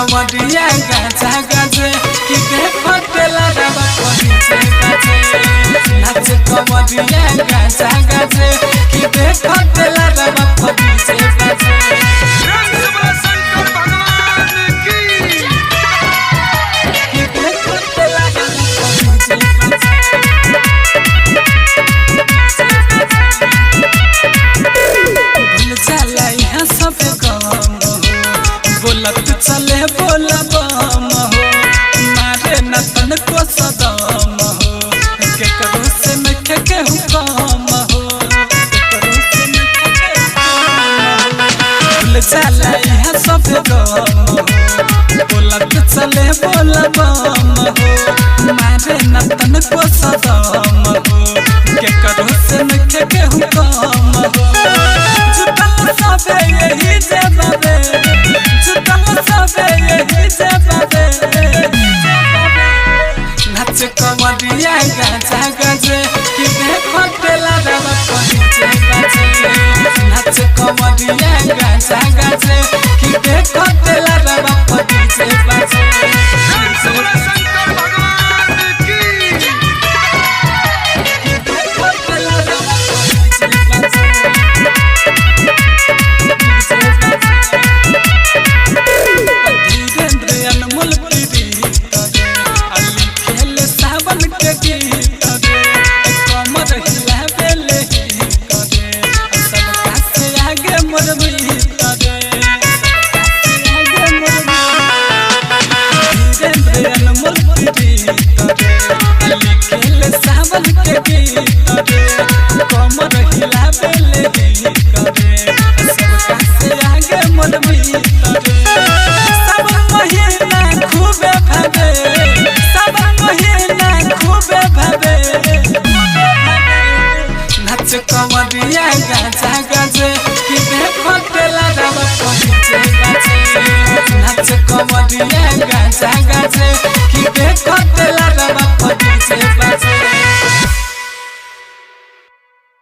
कमरिया गाजा गाजे कि देखो तेला रवा पीछे गाजे नाच कमरिया गाजा गाजे कि देखो तेला रवा पीछे गाजे चले बोला बम हो मारे नतन को सदम हो के करो से मैं के हुकम हो करो से मैं भूल जाला यहां सब गम हो बोला चले बोला बम हो मारे नतन को सदम हो के करो से मैं के हुकम हो जुटल सब यही जवाबे नाच कमरिया गाजा गाजे कि देखो तेला रवा पीछे गाजे नाच कमरिया गाजा गाजे कि देखो तेला रवा पीछे गाजे सावन के गीत कमर हिला बेले करे सबका से आगे मन भीतर सावन महीना खूबे भावे सावन महीना खूबे भावे नाच कमरिया गाजा गाजे कि देखो तेला रवा पीछे गाजे नाच कमरिया गाजा गाजे कि देखो